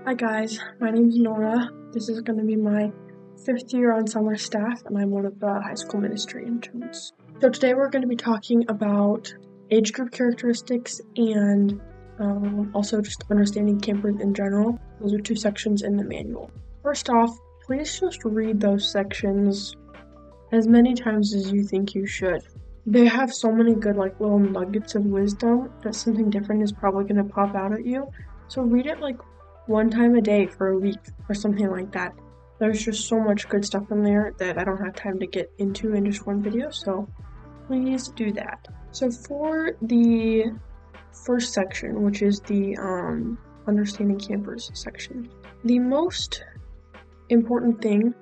Hi guys, my name is Nora. This is going to be my 5th year on summer staff, and I'm one of the high school ministry interns. So today we're going to be talking about age group characteristics and also just understanding campers in general. Those are 2 sections in the manual. First off, please just read those sections as many times as you think you should. They have so many good little nuggets of wisdom that something different is probably going to pop out at you. So read it 1 time a day for a week or something like that. There's just so much good stuff in there that I don't have time to get into in just one video, so please do that. So for the first section, which is the understanding campers section, the most important thing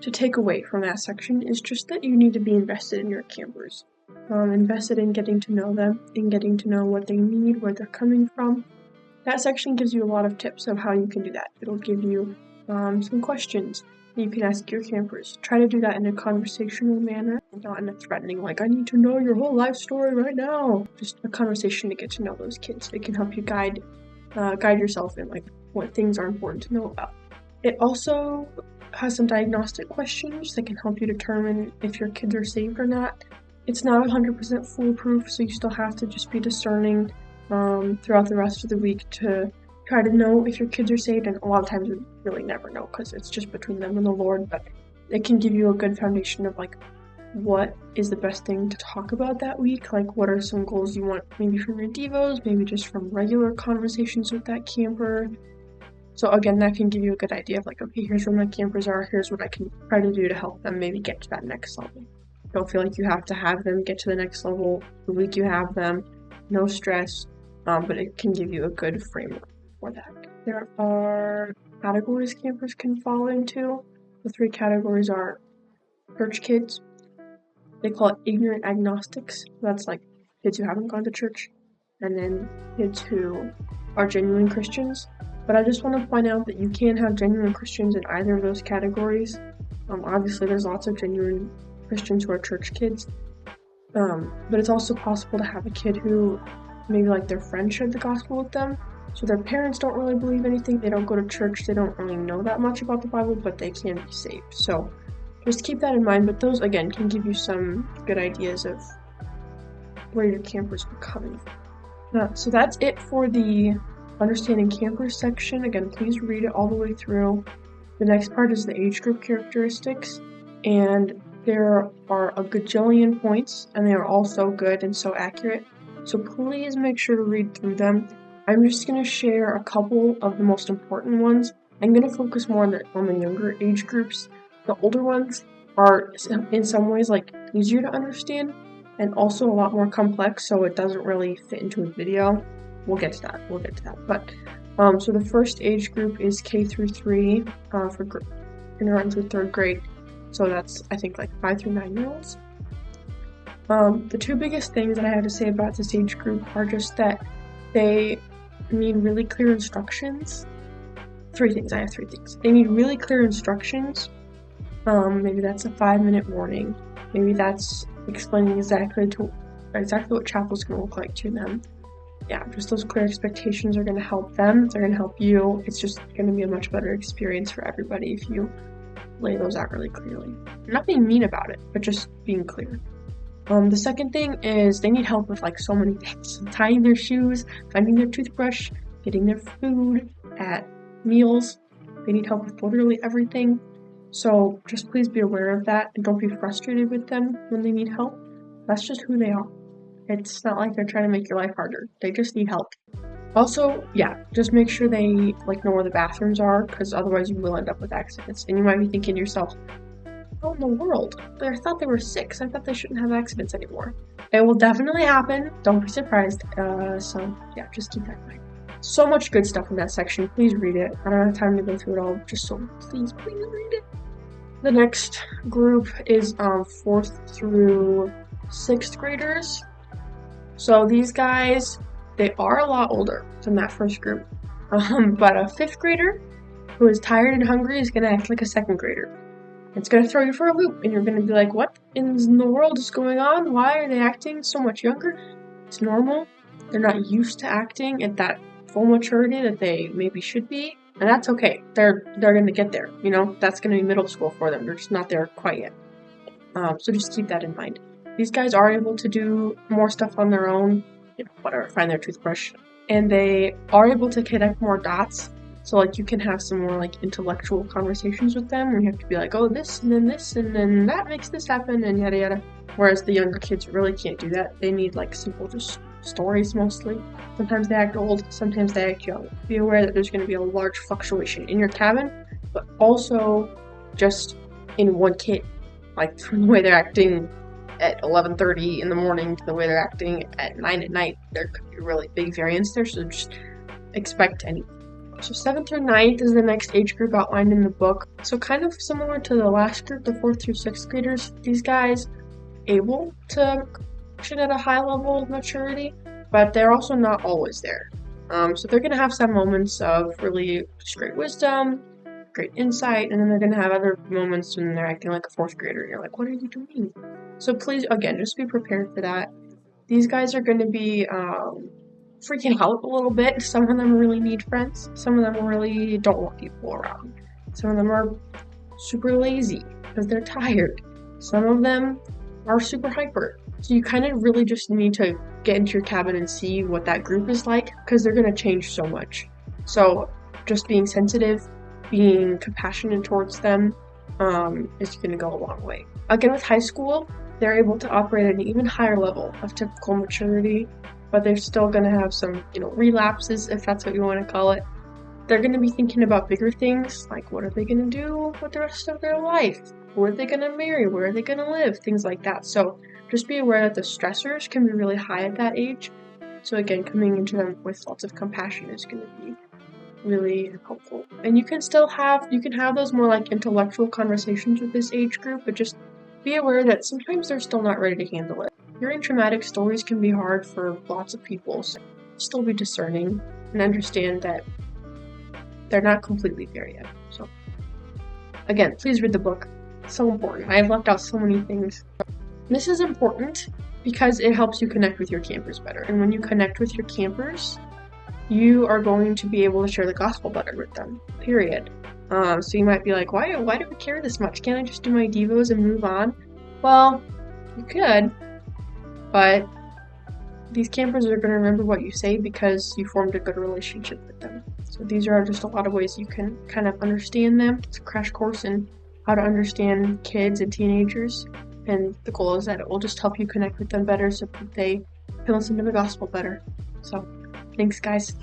to take away from that section is just that you need to be invested in your campers. Invested in getting to know them, in getting to know what they need, where they're coming from. That section gives you a lot of tips of how you can do that. It'll give you some questions you can ask your campers. Try to do that in a conversational manner, not in a threatening, I need to know your whole life story right now. Just a conversation to get to know those kids. It can help you guide yourself in what things are important to know about. It also has some diagnostic questions that can help you determine if your kids are saved or not. It's not 100% foolproof, so you still have to just be discerning throughout the rest of the week to try to know if your kids are saved, and a lot of times we really never know because it's just between them and the Lord, but it can give you a good foundation of what is the best thing to talk about that week, what are some goals you want maybe from your devos, maybe just from regular conversations with that camper. So again, that can give you a good idea of okay, here's where my campers are, here's what I can try to do to help them maybe get to that next level. Don't feel like you have to have them get to the next level the week you have them, no stress, but it can give you a good framework for that. There are categories campers can fall into. The 3 categories are church kids. They call it ignorant agnostics. That's kids who haven't gone to church, and then kids who are genuine Christians. But I just want to point out that you can have genuine Christians in either of those categories. Obviously, there's lots of genuine Christians who are church kids, but it's also possible to have a kid who maybe their friend shared the gospel with them, so their parents don't really believe anything, they don't go to church, they don't really know that much about the Bible, but they can be saved. So just keep that in mind, but those again can give you some good ideas of where your campers are coming from. So that's it for the understanding campers section. Again, please read it all the way through. The next part is the age group characteristics, and there are a gajillion points, and they are all so good and so accurate, so please make sure to read through them. I'm just going to share a couple of the most important ones. I'm going to focus more on the younger age groups. The older ones are in some ways easier to understand and also a lot more complex, so it doesn't really fit into a video. We'll get to that. But so the first age group is K through 3 for kindergarten through 3rd grade. So that's I think 5 through 9-year-olds. The 2 biggest things that I have to say about this age group are just that they need really clear instructions. 3 things. I have 3 things. They need really clear instructions. Maybe that's a 5-minute warning. Maybe that's explaining exactly what chapel's going to look like to them. Yeah, just those clear expectations are going to help them. They're going to help you. It's just going to be a much better experience for everybody if you lay those out really clearly. I'm not being mean about it, but just being clear. The second thing is they need help with so many things. Tying their shoes, finding their toothbrush, getting their food at meals. They need help with literally everything. So just please be aware of that and don't be frustrated with them when they need help. That's just who they are. It's not like they're trying to make your life harder. They just need help. Also, yeah, just make sure they know where the bathrooms are, because otherwise you will end up with accidents. And you might be thinking to yourself, how in the world? I thought they were 6. I thought they shouldn't have accidents anymore. It will definitely happen. Don't be surprised. So yeah, just keep that in mind. So much good stuff in that section. Please read it. I don't have time to go through it all, just so please read it. The next group is 4th through 6th graders. So these guys, they are a lot older than that first group. But a 5th grader who is tired and hungry is going to act like a 2nd grader. It's going to throw you for a loop, and you're going to be like, what in the world is going on? Why are they acting so much younger? It's normal. They're not used to acting at that full maturity that they maybe should be, and that's okay. They're going to get there. That's going to be middle school for them. They're just not there quite yet. So just keep that in mind. These guys are able to do more stuff on their own, whatever, find their toothbrush, and they are able to connect more dots. So like you can have some more like intellectual conversations with them where you have to be like, oh, this and then that makes this happen and yada yada. Whereas the younger kids really can't do that. They need like simple just stories mostly. Sometimes they act old, sometimes they act young. Be aware that there's going to be a large fluctuation in your cabin, but also just in one kid. Like from the way they're acting at 11:30 in the morning to the way they're acting at 9 at night, there could be a really big variance there, so just expect anything. So 7th through 9th is the next age group outlined in the book. So kind of similar to the last group, the 4th through 6th graders, these guys able to function at a high level of maturity, but they're also not always there. So they're going to have some moments of really just great wisdom, great insight, and then they're going to have other moments when they're acting like a 4th grader and you're like, what are you doing? So please, again, just be prepared for that. These guys are going to be freaking out a little bit. Some of them really need friends. Some of them really don't want people around. Some of them are super lazy because they're tired. Some of them are super hyper. So you kind of really just need to get into your cabin and see what that group is like because they're going to change so much. So just being sensitive, being compassionate towards them is going to go a long way. Again, with high school, they're able to operate at an even higher level of typical maturity, but they're still going to have some, relapses, if that's what you want to call it. They're going to be thinking about bigger things, like what are they going to do with the rest of their life? Who are they going to marry? Where are they going to live? Things like that. So just be aware that the stressors can be really high at that age. So again, coming into them with lots of compassion is going to be really helpful. And you can have those more like intellectual conversations with this age group, but just be aware that sometimes they're still not ready to handle it. Hearing traumatic stories can be hard for lots of people, so still be discerning and understand that they're not completely there yet. So again, please read the book. It's so important. I have left out so many things. This is important because it helps you connect with your campers better. And when you connect with your campers, you are going to be able to share the gospel better with them, period. So you might be like, why do we care this much? Can't I just do my devos and move on? Well, you could, but these campers are going to remember what you say because you formed a good relationship with them. So these are just a lot of ways you can kind of understand them. It's a crash course in how to understand kids and teenagers. And the goal is that it will just help you connect with them better so that they can listen to the gospel better. So thanks, guys.